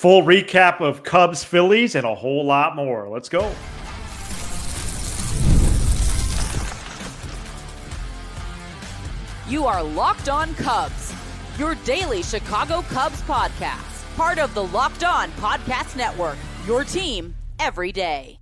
Full recap of Cubs, Phillies, and a whole lot more. Let's go. You are Locked On Cubs, your daily Chicago Cubs podcast. Part of the Locked On Podcast Network, your team every day.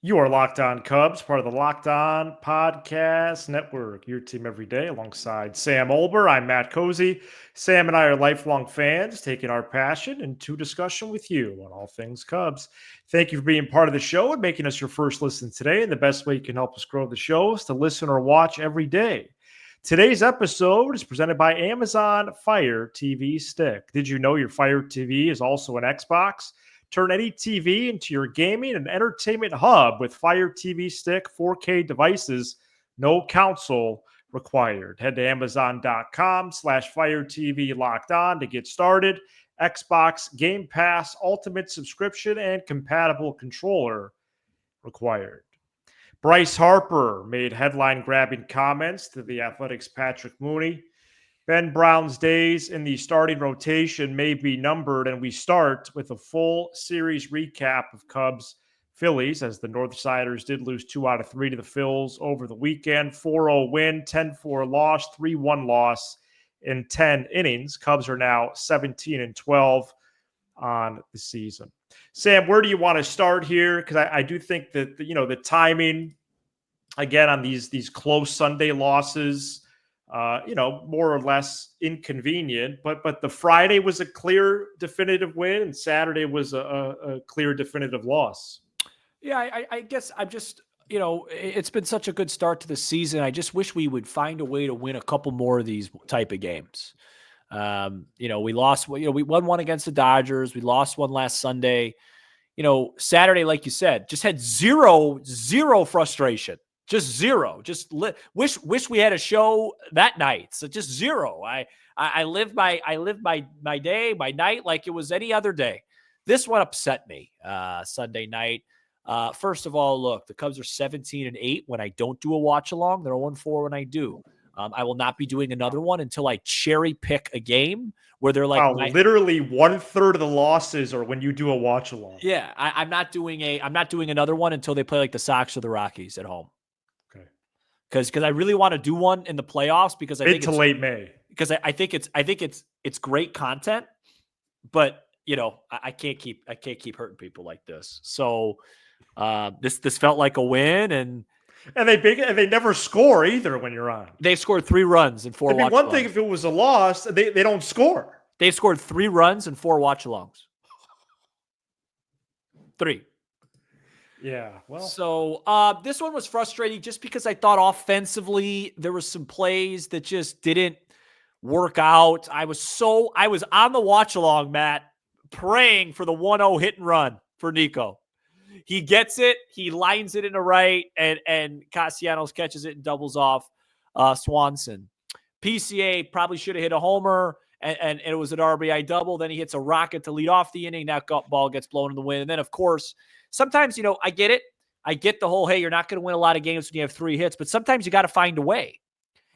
You are Locked On Cubs, part of the Locked On Podcast Network, your team every day, alongside Sam Olber. I'm Matt Cozy. Sam and I are lifelong fans, taking our passion into discussion with you on all things Cubs. Thank you for being part of the show and making us your first listen today. And the best way you can help us grow the show is to listen or watch every day. Today's episode is presented by Amazon Fire TV Stick. Did you know your Fire TV is also an Xbox? Turn any TV into your gaming and entertainment hub with Fire TV Stick 4K devices, no console required. Head to Amazon.com/Fire TV Locked On to get started. Xbox Game Pass Ultimate subscription and compatible controller required. Bryce Harper made headline-grabbing comments to the Athletics' Patrick Mooney. Ben Brown's days in the starting rotation may be numbered, and we start with a full series recap of Cubs Phillies, as the Northsiders did lose 2 out of 3 to the Phils over the weekend. 4-0 win, 10-4 loss, 3-1 loss in 10 innings. Cubs are now 17-12 on the season. Sam, where do you want to start here? Because I do think that the timing, again, on these close Sunday losses, more or less inconvenient, but the Friday was a clear definitive win and Saturday was a clear definitive loss. Yeah, I guess I'm just, it's been such a good start to the season. I just wish we would find a way to win a couple more of these type of games. We lost, we won one against the Dodgers. We lost one last Sunday. Saturday, like you said, just had zero frustration. Just zero. Just wish we had a show that night. So just zero. I live my day, my night like it was any other day. This one upset me Sunday night. First of all, look, the Cubs are 17-8 when I don't do a watch along. They're 0-4 when I do. I will not be doing another one until I cherry pick a game where they're like literally 1/3 of the losses are when you do a watch along. Yeah, I'm not doing another one until they play like the Sox or the Rockies at home. Because I really want to do one in the playoffs because I think it's late May. Because I think it's great content, but I can't keep hurting people like this. So this felt like a win, and they never score either when you're on. They scored 3 runs and 4 watch-alongs. It'd be one thing if it was a loss, they don't score. They scored 3 runs and 4 watch-alongs. 3. Yeah, well. So this one was frustrating just because I thought offensively there were some plays that just didn't work out. I was on the watch along, Matt, praying for the 1-0 hit and run for Nico. He gets it, he lines it into right, and Castellanos catches it and doubles off Swanson. PCA probably should have hit a homer, and it was an RBI double. Then he hits a rocket to lead off the inning. That ball gets blown in the wind. And then, of course, sometimes, I get it. I get the whole, hey, you're not going to win a lot of games when you have 3 hits, but sometimes you got to find a way.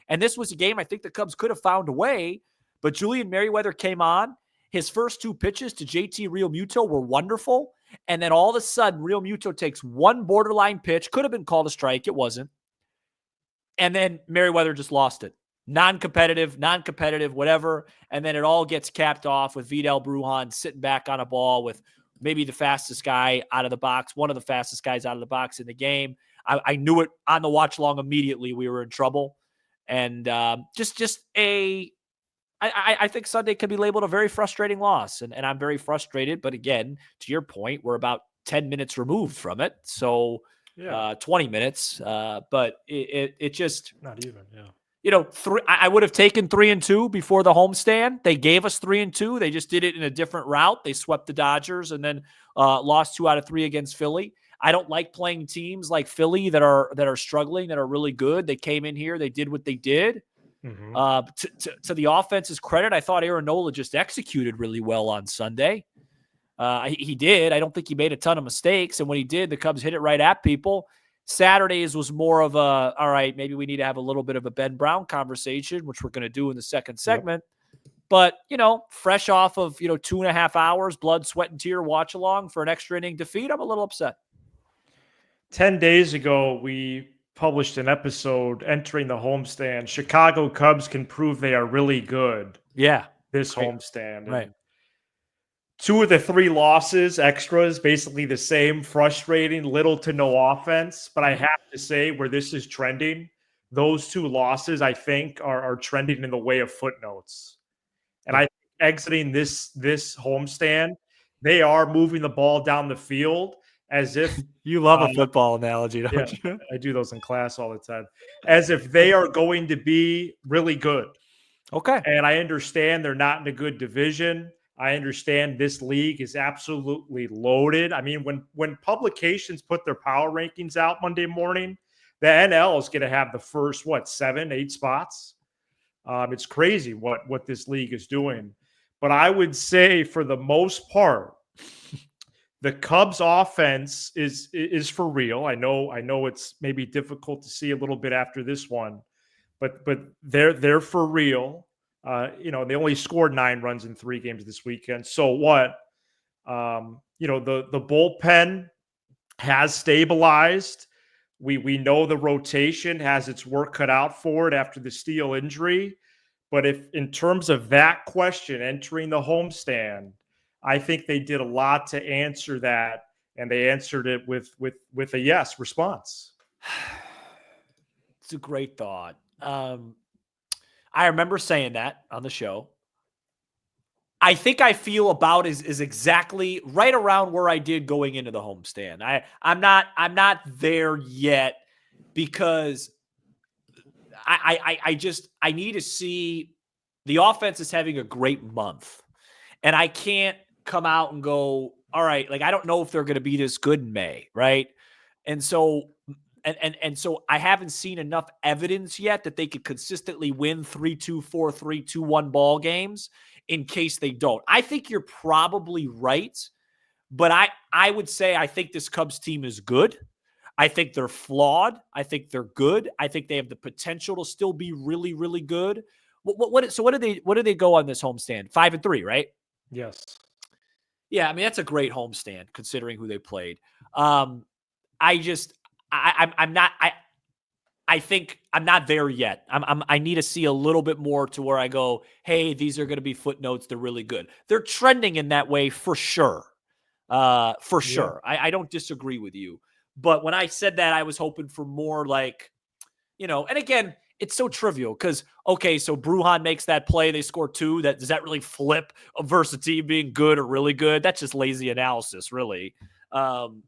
And this was a game I think the Cubs could have found a way, but Julian Merryweather came on. His first 2 pitches to JT Realmuto were wonderful. And then all of a sudden, Realmuto takes one borderline pitch. Could have been called a strike. It wasn't. And then Merryweather just lost it. Non-competitive, whatever. And then it all gets capped off with Vidal Brujan sitting back on a ball with maybe the fastest guy out of the box, one of the fastest guys out of the box in the game. I knew it on the watch long immediately. We were in trouble. And I think Sunday could be labeled a very frustrating loss. And I'm very frustrated. But again, to your point, we're about 10 minutes removed from it. So 20 minutes. But it just... Not even, yeah. I would have taken 3-2 before the homestand. They gave us 3-2. They just did it in a different route. They swept the Dodgers and then lost 2 out of 3 against Philly. I don't like playing teams like Philly that are struggling, that are really good. They came in here. They did what they did. Mm-hmm. To the offense's credit, I thought Aaron Nola just executed really well on Sunday. He did. I don't think he made a ton of mistakes. And when he did, the Cubs hit it right at people. Saturdays was more of all right, maybe we need to have a little bit of a Ben Brown conversation, which we're going to do in the second segment. But, fresh off of, 2.5 hours, blood, sweat, and tear watch along for an extra inning defeat, I'm a little upset. 10 days ago, we published an episode entering the homestand. Chicago Cubs can prove they are really good Yeah. this Right. homestand. Right. And 2 of the 3 losses, extras, basically the same, frustrating, little to no offense. But I have to say, where this is trending, those 2 losses, I think, are trending in the way of footnotes. And I think exiting this homestand, they are moving the ball down the field as if You love a football analogy, yeah, don't you? I do those in class all the time, as if they are going to be really good. Okay. And I understand they're not in a good division. I understand this league is absolutely loaded. I mean, when publications put their power rankings out Monday morning, the NL is going to have the first 7, 8 spots. It's crazy what this league is doing. But I would say for the most part, the Cubs offense is for real. I know it's maybe difficult to see a little bit after this one, but they're for real. They only scored 9 runs in 3 games this weekend. So what? The bullpen has stabilized. We know the rotation has its work cut out for it after the Steele injury. But if in terms of that question entering the homestand, I think they did a lot to answer that, and they answered it with a yes response. It's a great thought. I remember saying that on the show. I think I feel about is exactly right around where I did going into the homestand. I'm not there yet because I need to see the offense is having a great month, and I can't come out and go, all right, like I don't know if they're going to be this good in May, right? And so so I haven't seen enough evidence yet that they could consistently win 3-2, 4-3, 2-1 ball games in case they don't. I think you're probably right, but I would say I think this Cubs team is good. I think they're flawed. I think they're good. I think they have the potential to still be really, really good. So what do they go on this homestand? 5-3, right? Yes. Yeah, I mean that's a great homestand considering who they played. I think I'm not there yet. I need to see a little bit more to where I go, hey, these are going to be footnotes. They're really good. They're trending in that way for sure. For sure. I don't disagree with you. But when I said that, I was hoping for more like, and again, it's so trivial because, okay, so Brujan makes that play. They score 2. Does that really flip versus a team being good or really good? That's just lazy analysis, really. So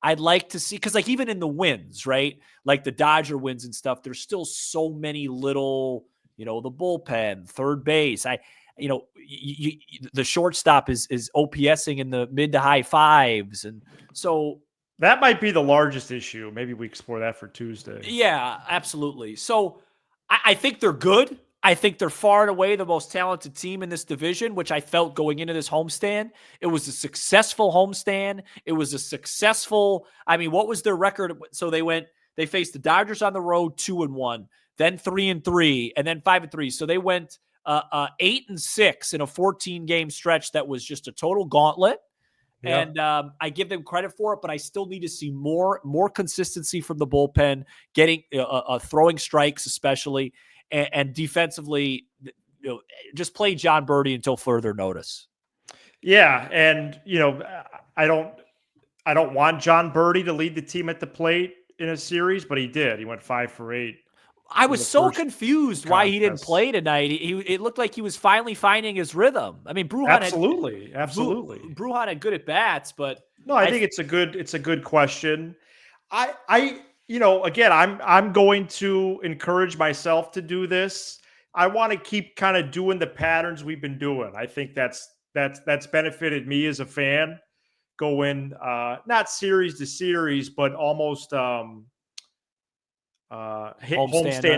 I'd like to see, because like even in the wins, right? Like the Dodger wins and stuff, there's still so many little, the bullpen, third base. The shortstop is OPSing in the mid to high 5s. And so that might be the largest issue. Maybe we explore that for Tuesday. Yeah, absolutely. So I think they're good. I think they're far and away the most talented team in this division, which I felt going into this homestand. It was a successful homestand. It was a successful, what was their record? So they faced the Dodgers on the road 2-1, then 3-3, and then 5-3. So they went 8-6 in a 14-game stretch that was just a total gauntlet. Yeah. And I give them credit for it, but I still need to see more consistency from the bullpen, getting throwing strikes, especially, and defensively, just play John Birdie until further notice. Yeah, and I don't want John Birdie to lead the team at the plate in a series, but he did. He went 5 for 8. I was so confused why he didn't play tonight. It looked like he was finally finding his rhythm. I mean, Brujan absolutely. Brujan had good at bats, but no, I think it's a good question. Again, I'm going to encourage myself to do this. I want to keep kind of doing the patterns we've been doing. I think that's benefited me as a fan, going not series to series, but almost homestand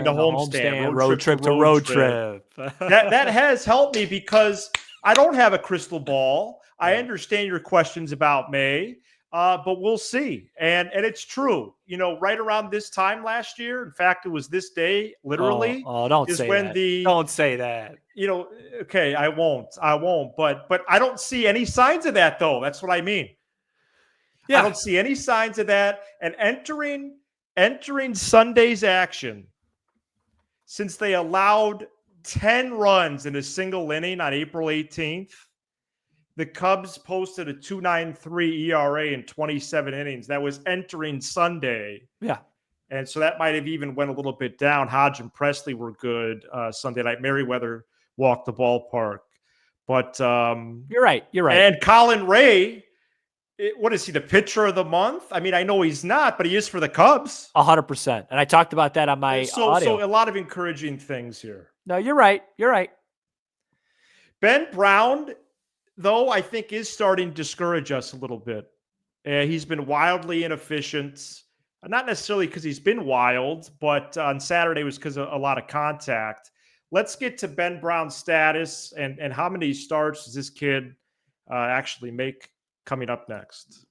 to homestand, road trip to road trip. that has helped me because I don't have a crystal ball. I understand your questions about May. But we'll see. And it's true. Right around this time last year, in fact, it was this day, literally, don't is say when that. Don't say that. Okay, I won't. But I don't see any signs of that, though. That's what I mean. Yeah. I don't see any signs of that. And entering Sunday's action, since they allowed 10 runs in a single inning on April 18th, the Cubs posted a 2.93 ERA in 27 innings. That was entering Sunday. Yeah. And so that might have even went a little bit down. Hodge and Presley were good Sunday night. Merriweather walked the ballpark. But you're right. And Colin Ray, what is he, the pitcher of the month? I mean, I know he's not, but he is for the Cubs. 100%. And I talked about that on my audio. So a lot of encouraging things here. No, you're right. Ben Brown, though, I think is starting to discourage us a little bit. He's been wildly inefficient. Not necessarily because he's been wild, but on Saturday was because of a lot of contact. Let's get to Ben Brown's status and how many starts does this kid actually make coming up next.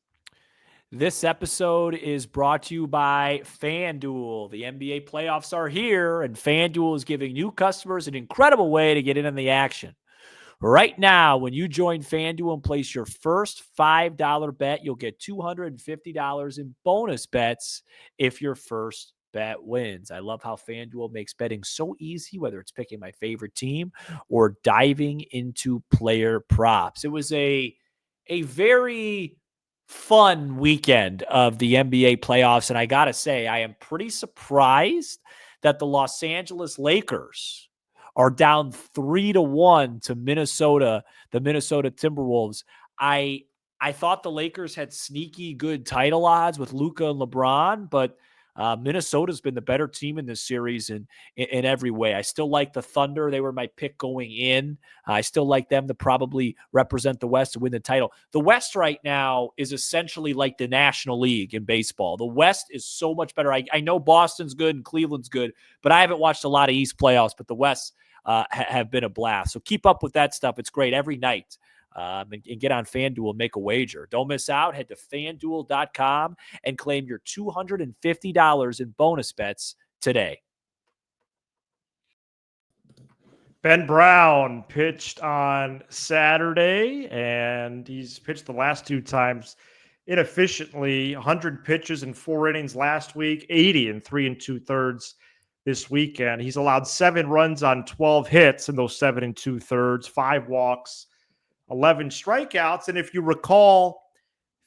This episode is brought to you by FanDuel. The NBA playoffs are here, and FanDuel is giving new customers an incredible way to get in on the action. Right now, when you join FanDuel and place your first $5 bet, you'll get $250 in bonus bets if your first bet wins. I love how FanDuel makes betting so easy, whether it's picking my favorite team or diving into player props. It was a very fun weekend of the NBA playoffs, and I got to say, I am pretty surprised that the Los Angeles Lakers are down 3-1 to Minnesota, the Minnesota Timberwolves. I thought the Lakers had sneaky good title odds with Luka and LeBron, but Minnesota's been the better team in this series in every way. I still like the Thunder. They were my pick going in. I still like them to probably represent the West to win the title. The West right now is essentially like the National League in baseball. The West is so much better. I know Boston's good and Cleveland's good, but I haven't watched a lot of East playoffs, but the West have been a blast. So keep up with that stuff. It's great every night. And get on FanDuel and make a wager. Don't miss out. Head to FanDuel.com and claim your $250 in bonus bets today. Ben Brown pitched on Saturday, and he's pitched the last two times inefficiently. 100 pitches in 4 innings last week, 80 in 3 2/3 this weekend. He's allowed 7 runs on 12 hits in those 7 2/3, 5 walks, 11 strikeouts. And if you recall,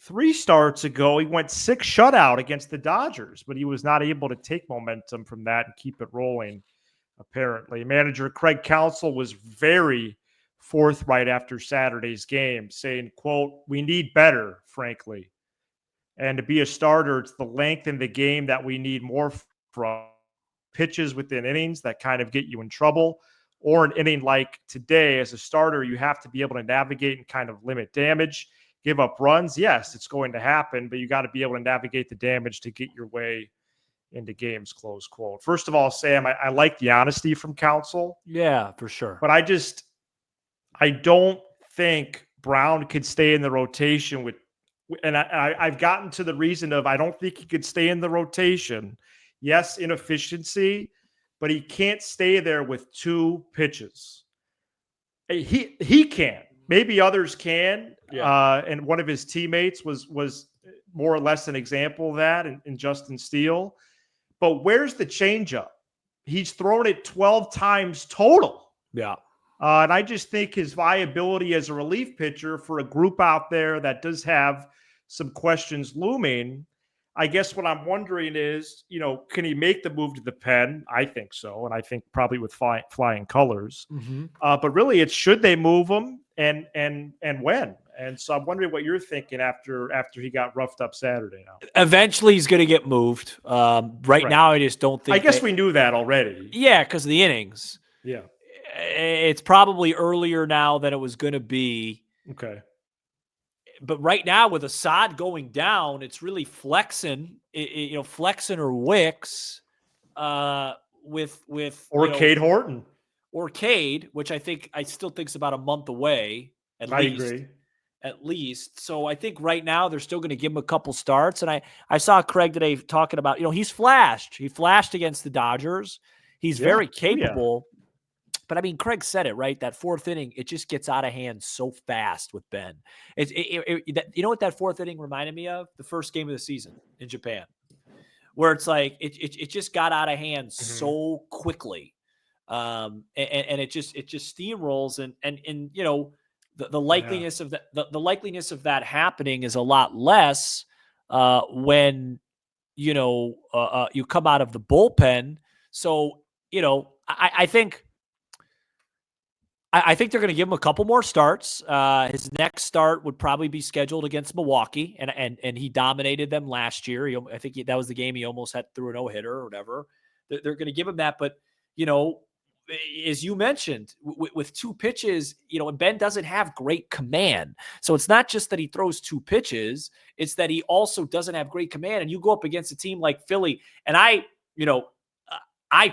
3 starts ago, he went 6 shutout against the Dodgers, but he was not able to take momentum from that and keep it rolling, apparently. Manager Craig Counsell was very forthright after Saturday's game, saying, quote, "We need better, frankly. And to be a starter, it's the length in the game that we need more from. Pitches within innings that kind of get you in trouble, or an inning like today as a starter, you have to be able to navigate and kind of limit damage, give up runs. Yes, it's going to happen, but you got to be able to navigate the damage to get your way into games," close quote. First of all, Sam, I like the honesty from Counsell. Yeah, for sure. But I don't think Brown could stay in the rotation and I've gotten to the reason of I don't think he could stay in the rotation. Yes, inefficiency, but he can't stay there with 2 pitches. He can. Maybe others can. Yeah. And one of his teammates was more or less an example of that in Justin Steele. But where's the changeup? He's thrown it 12 times total. Yeah. And I just think his viability as a relief pitcher for a group out there that does have some questions looming, I guess what I'm wondering is, can he make the move to the pen? I think so. And I think probably with flying colors. Mm-hmm. But really, it's should they move him and when? And so I'm wondering what you're thinking after he got roughed up Saturday now. Eventually, he's going to get moved. Right now, I just don't think. I guess we knew that already. Yeah, because of the innings. Yeah. It's probably earlier now than it was going to be. Okay. But right now, with Assad going down, it's really Flexen or Wicks, with or Cade Horton, or Cade, which I still think's about a month away at least. I agree. at least. So I think right now they're still going to give him a couple starts. And I saw Craig today talking about, he's flashed. He flashed against the Dodgers. He's very capable. But I mean, Craig said it, right? That fourth inning, it just gets out of hand so fast with Ben. You know what that fourth inning reminded me of? The first game of the season in Japan, where it's like it just got out of hand so quickly, and it just steamrolls, and the likeliness of the likeliness of that happening is a lot less when you come out of the bullpen. So I think. I think they're going to give him a couple more starts. His next start would probably be scheduled against Milwaukee, and he dominated them last year. I think that was the game he almost had through a no-hitter or whatever. They're going to give him that, but as you mentioned, with two pitches, and Ben doesn't have great command. So it's not just that he throws two pitches; it's that he also doesn't have great command. And you go up against a team like Philly, and I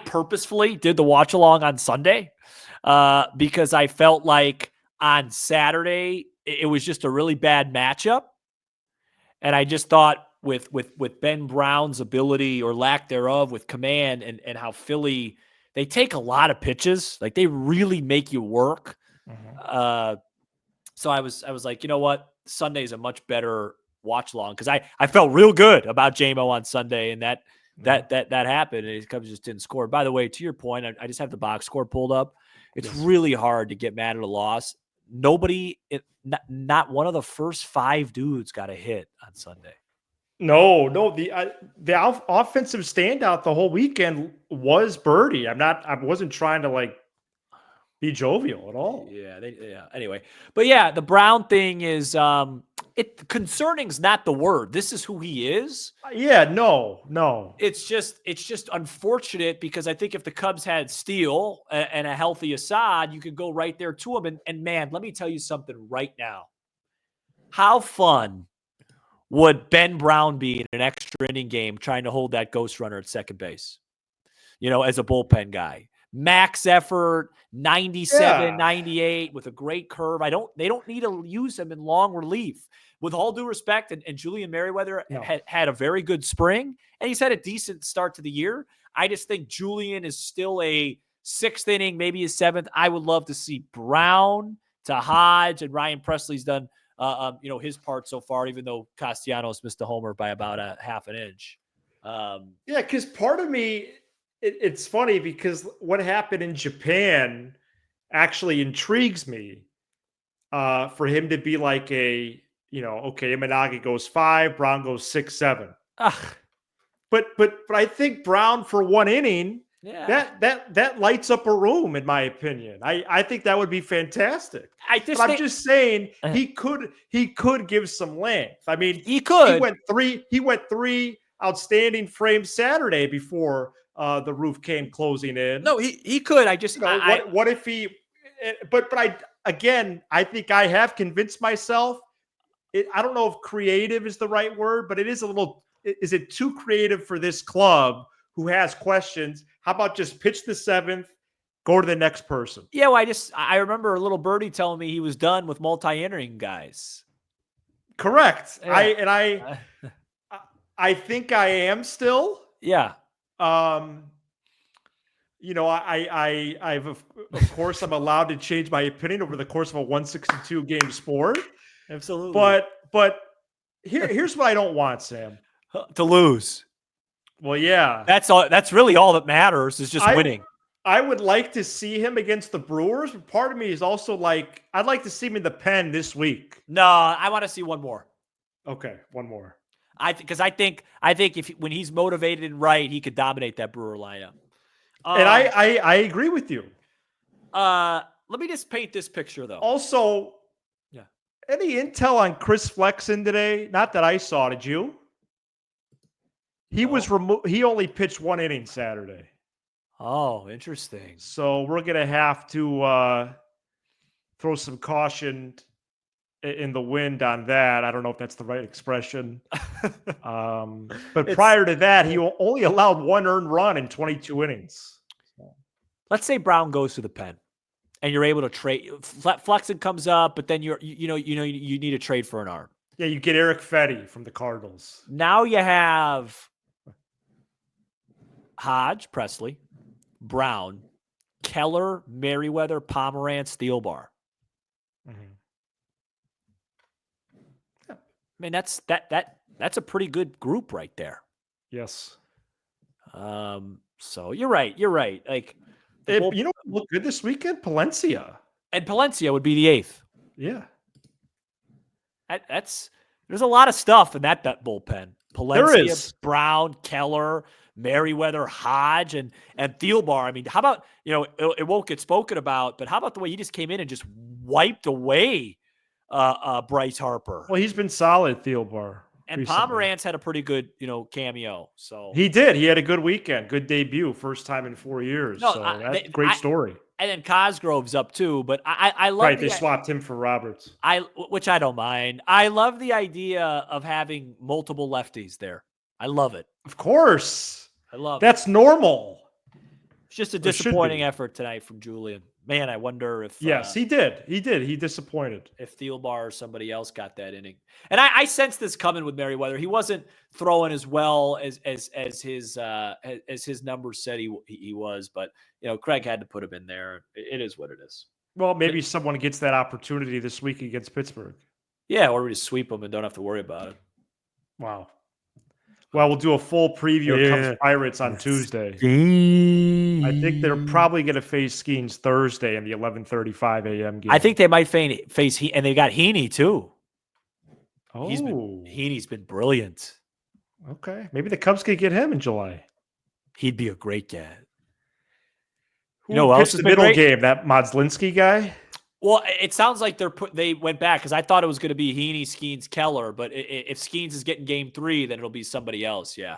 purposefully did the watch along on Sunday. Because I felt like on Saturday it was just a really bad matchup, and I just thought with Ben Brown's ability or lack thereof with command and how Philly, they take a lot of pitches, like they really make you work. So I was like, you know what, Sunday's a much better watch along, because I felt real good about JMO on Sunday, and that happened, and Cubs just didn't score. By the way, to your point, I just have the box score pulled up. It's really hard to get mad at a loss. Not one of the first five dudes got a hit on Sunday. No, the offensive standout the whole weekend was Birdie. I wasn't trying to be jovial at all. Yeah. Anyway, but yeah, the Brown thing is concerning's not the word. This is who he is. Yeah, no. It's just unfortunate, because I think if the Cubs had Steele and a healthy Assad, you could go right there to him. And man, let me tell you something right now. How fun would Ben Brown be in an extra inning game trying to hold that ghost runner at second base? As a bullpen guy. Max effort, 97, 98 with a great curve. They don't need to use him in long relief. With all due respect, and Julian Merriweather had a very good spring, and he's had a decent start to the year. I just think Julian is still a sixth inning, maybe a seventh. I would love to see Brown to Hodge, and Ryan Presley's done his part so far, even though Castellanos missed a homer by about a half an inch. Because part of me, it's funny, because what happened in Japan actually intrigues me, for him to be like okay, Imanagi goes 5, Brown goes 6, 7. But I think Brown for one inning, that lights up a room, in my opinion. I think that would be fantastic. I'm just saying he could give some length. I mean, he could. He went three outstanding frames Saturday before the roof came closing in. No, he could. I just what if he? But I think I have convinced myself. I don't know if creative is the right word, but it is a little. Is it too creative for this club who has questions? How about just pitch the seventh, go to the next person? Yeah, well, I remember a little birdie telling me he was done with multi-entering guys. Correct. Yeah. I think I am still. Yeah. I've of course I'm allowed to change my opinion over the course of a 162 game sport. Absolutely. But here's what I don't want, Sam. To lose. Well, yeah. That's really all that matters, is just winning. I would like to see him against the Brewers, but part of me is also like, I'd like to see him in the pen this week. No, I want to see one more. Okay, one more. Because I think when he's motivated and right, he could dominate that Brewer lineup. And I agree with you. Let me just paint this picture, though. Also, any intel on Chris Flexen today? Not that I saw. Did you? He was removed. He only pitched one inning Saturday. Oh, interesting. So we're gonna have to throw some caution in the wind on that. I don't know if that's the right expression. But prior to that, he only allowed one earned run in 22 innings. Let's say Brown goes to the pen. and you're able to trade. Flexen comes up, but then you need to trade for an arm. Yeah, you get Eric Fetty from the Cardinals. Now you have Hodge, Presley, Brown, Keller, Merriweather, Pomerantz, Thielbar. Mm-hmm. I mean, that's a pretty good group right there. Yes. So you're right. Like, you know, look good this weekend, Palencia. And Palencia would be the 8th. Yeah. There's a lot of stuff in that bullpen. Palencia, there is. Brown, Keller, Merriweather, Hodge, and Thielbar. I mean, how about, it won't get spoken about, but how about the way he just came in and just wiped away Bryce Harper? Well, he's been solid, Thielbar. And Pomerantz had a pretty good, cameo. So he did. He had a good weekend, good debut, first time in 4 years. No, so that's a great story. And then Cosgrove's up too, but I love right. They swapped him for Roberts. Which I don't mind. I love the idea of having multiple lefties there. I love it. Of course, I love that's normal. It's just a disappointing effort tonight from Julian. Man, I wonder if yes, he did. He disappointed. If Thielbar or somebody else got that inning. And I sensed this coming with Merriweather. He wasn't throwing as well as his numbers said he was, but Craig had to put him in there. It is what it is. Well, maybe someone gets that opportunity this week against Pittsburgh. Yeah, or we just sweep them and don't have to worry about it. Wow. Well, we'll do a full preview of Cubs Pirates on Tuesday. I think they're probably going to face Skeens Thursday in the 11:35 a.m. game. I think they might face and they got Heaney too. Oh, Heaney's been brilliant. Okay, maybe the Cubs could get him in July. He'd be a great get. Who else is the middle game? That Modslinski guy. Well, it sounds like they went back because I thought it was going to be Heaney, Skeens, Keller, but if Skeens is getting game 3, then it'll be somebody else. Yeah.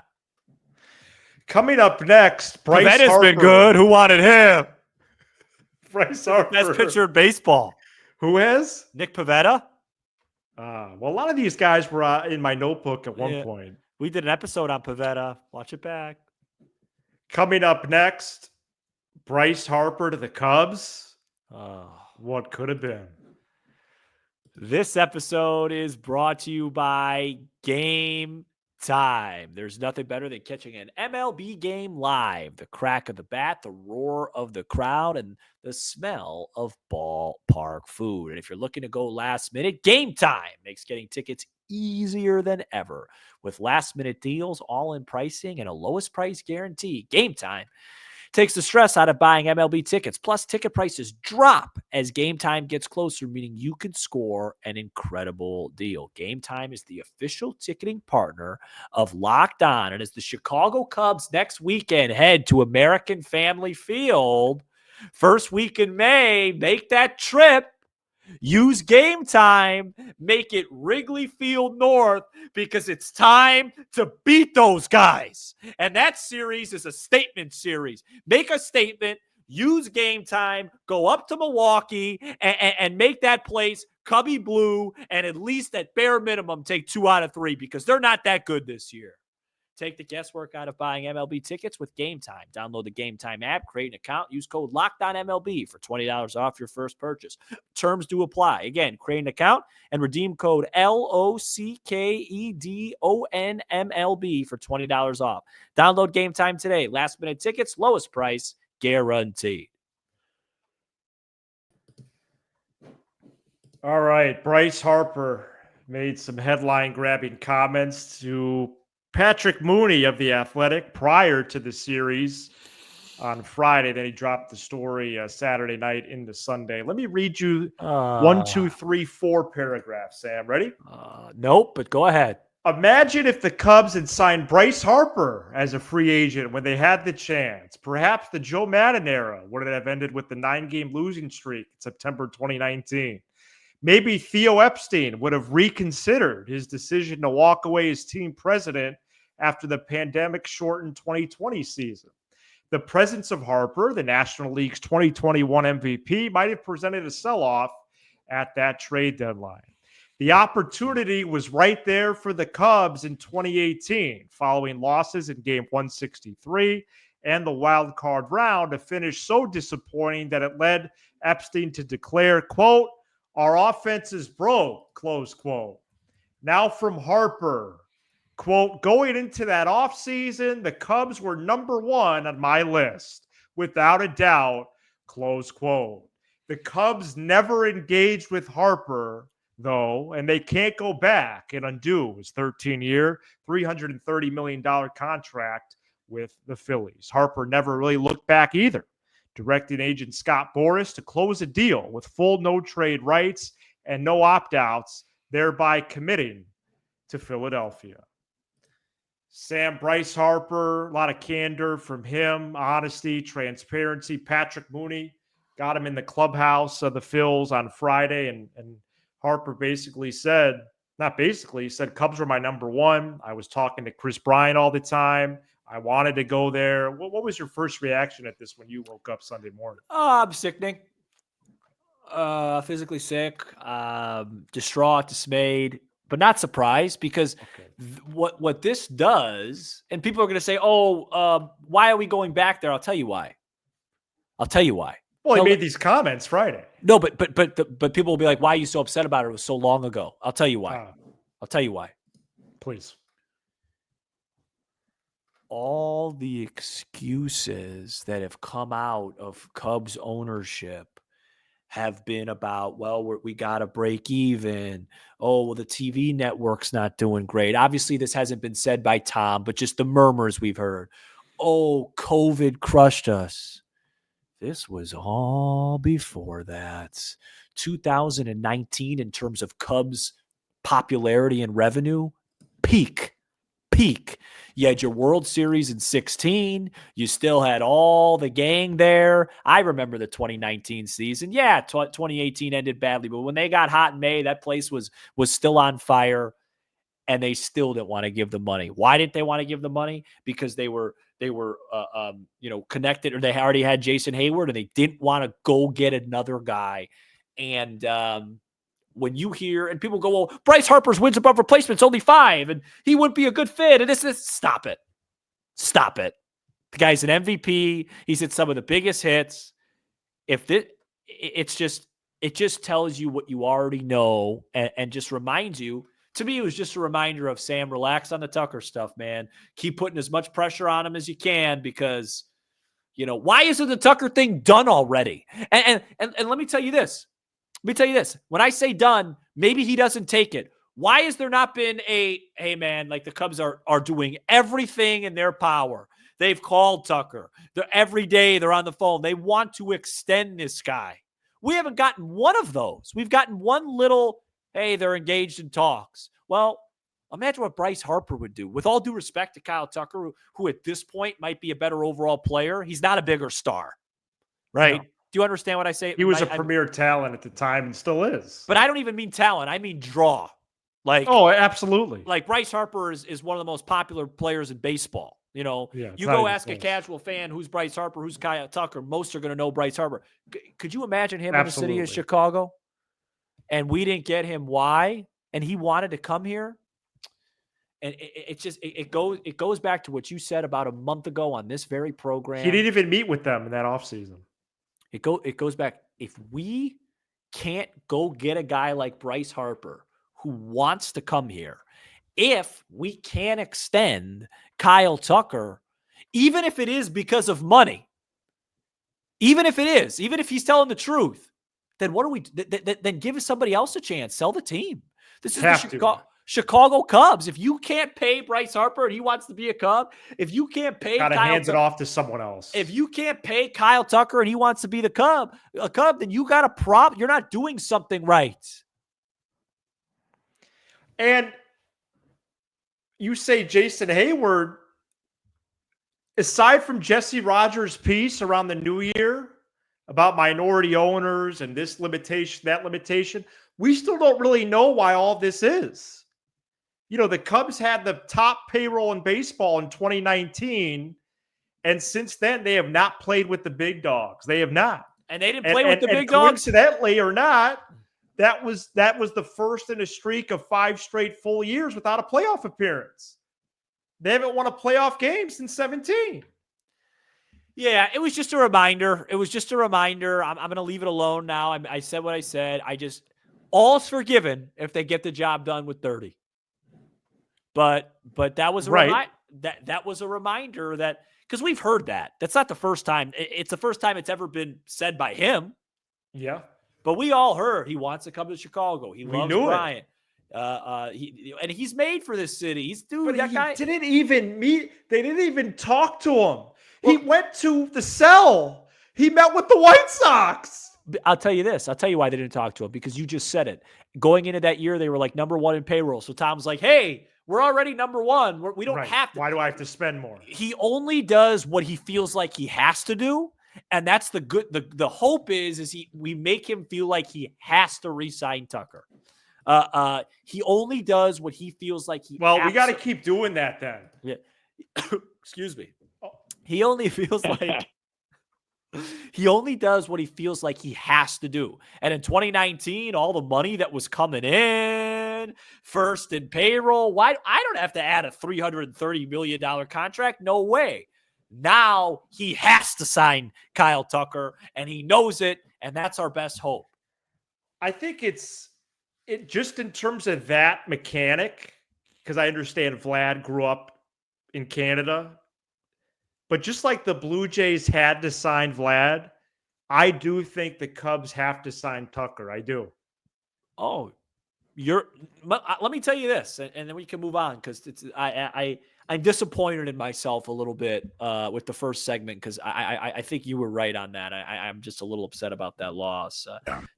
Coming up next, Bryce Harper. Pavetta's been good. Who wanted him? Bryce Harper. Best pitcher in baseball. Who has? Nick Pavetta. Well, a lot of these guys were in my notebook at one point. We did an episode on Pavetta. Watch it back. Coming up next, Bryce Harper to the Cubs. Oh. What could have been? This episode is brought to you by GameTime. There's nothing better than catching an MLB game live. The crack of the bat, the roar of the crowd, and the smell of ballpark food. And if you're looking to go last minute, GameTime makes getting tickets easier than ever. With last minute deals, all-in pricing, and a lowest price guarantee, GameTime takes the stress out of buying MLB tickets. Plus, ticket prices drop as game time gets closer, meaning you can score an incredible deal. Game Time is the official ticketing partner of Locked On. And as the Chicago Cubs next weekend head to American Family Field, first week in May, make that trip. Use Game Time, make it Wrigley Field North, because it's time to beat those guys. And that series is a statement series. Make a statement, use Game Time, go up to Milwaukee, and make that place Cubby Blue, and at least at bare minimum take 2 out of 3, because they're not that good this year. Take the guesswork out of buying MLB tickets with Game Time. Download the Game Time app, create an account, use code LOCKEDONMLB for $20 off your first purchase. Terms do apply. Again, create an account and redeem code LOCKEDONMLB for $20 off. Download Game Time today. Last minute tickets, lowest price, guaranteed. All right, Bryce Harper made some headline-grabbing comments to Patrick Mooney of The Athletic prior to the series on Friday. Then he dropped the story Saturday night into Sunday. Let me read you 1, 2, 3, 4 paragraphs, Sam. Ready? Nope, but go ahead. Imagine if the Cubs had signed Bryce Harper as a free agent when they had the chance. Perhaps the Joe Maddon era would have ended with the 9-game losing streak in September 2019. Maybe Theo Epstein would have reconsidered his decision to walk away as team president after the pandemic-shortened 2020 season. The presence of Harper, the National League's 2021 MVP, might have presented a sell-off at that trade deadline. The opportunity was right there for the Cubs in 2018, following losses in Game 163 and the wild card round, a finish so disappointing that it led Epstein to declare, quote, "Our offense is broke," close quote. Now from Harper, quote, "Going into that offseason, the Cubs were number one on my list, without a doubt," close quote. The Cubs never engaged with Harper, though, and they can't go back and undo his 13-year, $330 million contract with the Phillies. Harper never really looked back either, directing agent Scott Boras to close a deal with full no-trade rights and no opt-outs, thereby committing to Philadelphia. Sam, Bryce Harper, a lot of candor from him, honesty, transparency. Patrick Mooney got him in the clubhouse of the Phils on Friday, and Harper basically said, not basically, he said, "Cubs were my number one. I was talking to Chris Bryant all the time. I wanted to go there." What was your first reaction at this when you woke up Sunday morning? I'm sickening. Physically sick, distraught, dismayed, but not surprised, because what this does, and people are going to say, why are we going back there? I'll tell you why. Well, he made these comments Friday. No, but people will be like, "Why are you so upset about it? It was so long ago." I'll tell you why. Please. All the excuses that have come out of Cubs ownership have been about, well, we got to break even. Oh, well, the TV network's not doing great. Obviously, this hasn't been said by Tom, but just the murmurs we've heard. Oh, COVID crushed us. This was all before that. 2019, in terms of Cubs popularity and revenue, peak. You had your World Series in 16. You still had all the gang there. I remember the 2019 season. Yeah, 2018 ended badly, but when they got hot in May, that place was still on fire, and they still didn't want to give the money. Why didn't they want to give the money? Because they were connected, or they already had Jason Hayward, and they didn't want to go get another guy. And when you hear, and people go, "Well, Bryce Harper's wins above replacement's only 5, and he wouldn't be a good fit," and this, stop it. The guy's an MVP. He's hit some of the biggest hits. It just tells you what you already know, and just reminds you. To me, it was just a reminder of, Sam, relax on the Tucker stuff, man. Keep putting as much pressure on him as you can, because, why isn't the Tucker thing done already? And let me tell you this. When I say done, maybe he doesn't take it. Why has there not been hey, man, like, the Cubs are doing everything in their power. They've called Tucker. Every day they're on the phone. They want to extend this guy. We haven't gotten one of those. We've gotten one little, hey, they're engaged in talks. Well, imagine what Bryce Harper would do. With all due respect to Kyle Tucker, who at this point might be a better overall player, he's not a bigger star, right? No. Do you understand what I say? He was a premier talent at the time and still is. But I don't even mean talent. I mean draw. Oh, absolutely. Like, Bryce Harper is one of the most popular players in baseball. You go ask a casual fan, who's Bryce Harper, who's Kyle Tucker. Most are going to know Bryce Harper. Could you imagine him in the city of Chicago? And we didn't get him. Why? And he wanted to come here. And it goes back to what you said about a month ago on this very program. He didn't even meet with them in that offseason. It goes back. If we can't go get a guy like Bryce Harper who wants to come here, if we can't extend Kyle Tucker, even if it is because of money, even if he's telling the truth, then what do we? Then give somebody else a chance. Sell the team. This is the Chicago Cubs. If you can't pay Bryce Harper and he wants to be a Cub, if you can't pay, gotta hands it off to someone else. If you can't pay Kyle Tucker and he wants to be a Cub, then you got a problem. You're not doing something right. And you say Jason Hayward, aside from Jesse Rogers' piece around the new year about minority owners and this limitation, that limitation, we still don't really know why all this is. The Cubs had the top payroll in baseball in 2019, and since then they have not played with the big dogs. They have not. And they didn't play with the big dogs? Coincidentally or not, that was the first in a streak of 5 straight full years without a playoff appearance. They haven't won a playoff game since 17. Yeah, it was just a reminder. I'm going to leave it alone now. I said what I said. All's forgiven if they get the job done with 30. But that was a Right. that was a reminder that, because we've heard that. That's not the first time. It's the first time it's ever been said by him. Yeah. But we all heard he wants to come to Chicago. He We loves knew it. Bryant. And he's made for this city. But that he guy didn't even meet. They didn't even talk to him. He went to the cell. He met with the White Sox. I'll tell you this. I'll tell you why they didn't talk to him, because you just said it. Going into that year, they were like number 1 in payroll. So Tom's like, hey, we're already number 1. We don't have to. Why do I have to spend more? He only does what he feels like he has to do. And that's the good. The hope is we make him feel like he has to re-sign Tucker. He only does what he feels like he. Well, we got to keep doing that then. Yeah. Excuse me. He only feels like he only does what he feels like he has to do. And in 2019, all the money that was coming in, first in payroll, why I don't have to add a $330 million contract? No way. Now he has to sign Kyle Tucker, and he knows it, and that's our best hope. I think it just in terms of that mechanic, because I understand Vlad grew up in Canada, but just like the Blue Jays had to sign Vlad, I do think the Cubs have to sign Tucker. I do. Oh, let me tell you this, and then we can move on, because I'm disappointed in myself a little bit with the first segment, because I think you were right on that. I'm just a little upset about that loss.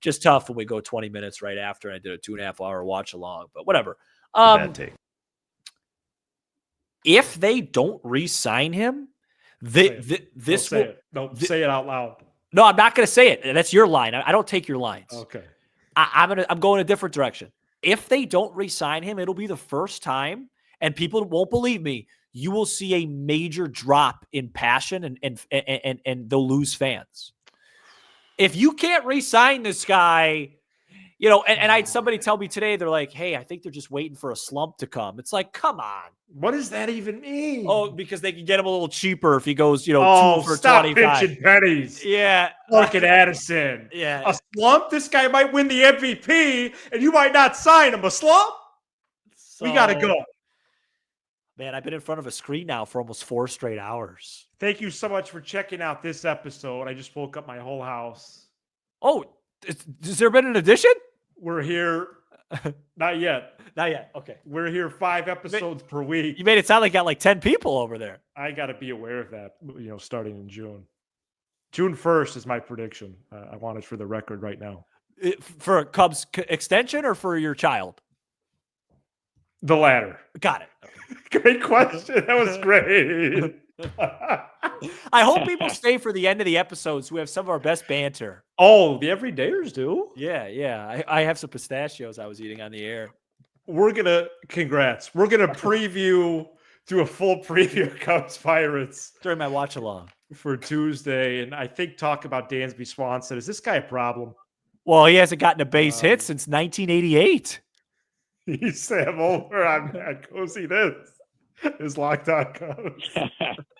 Just tough when we go 20 minutes right after, and I did a 2.5 hour watch along, but whatever. Bad take. If they don't re-sign him, say it out loud. No, I'm not going to say it. That's your line. I don't take your lines. Okay. I'm going a different direction. If they don't re-sign him, it'll be the first time, and people won't believe me, you will see a major drop in passion, and they'll lose fans. If you can't re-sign this guy, and I had somebody tell me today, they're like, hey, I think they're just waiting for a slump to come. It's like, come on. What does that even mean? Oh, because they can get him a little cheaper if he goes, 2 for stop 25. Pinching pennies. Yeah. Look at Addison. Yeah. A slump? This guy might win the MVP, and you might not sign him. A slump? We got to go. Man, I've been in front of a screen now for almost 4 straight hours. Thank you so much for checking out this episode. I just woke up my whole house. Oh, has there been an addition? We're here. Not yet. Not yet. Okay. We're here 5 episodes per week. You made it sound like you got like 10 people over there. I got to be aware of that, starting in June. June 1st is my prediction. I want it for the record right now. For a Cubs extension or for your child? The latter. Got it. Great question. That was great. I hope people stay for the end of the episodes. We have some of our best banter. Oh, the everydayers do? Yeah. I have some pistachios I was eating on the air. Congrats. We're going to preview, do a full preview of Cubs Pirates. During my watch along. For Tuesday. And I think talk about Dansby Swanson. Is this guy a problem? Well, he hasn't gotten a base hit since 1988. He's Sam Olver. I'm Matt Cozy. This is Locked On Cubs.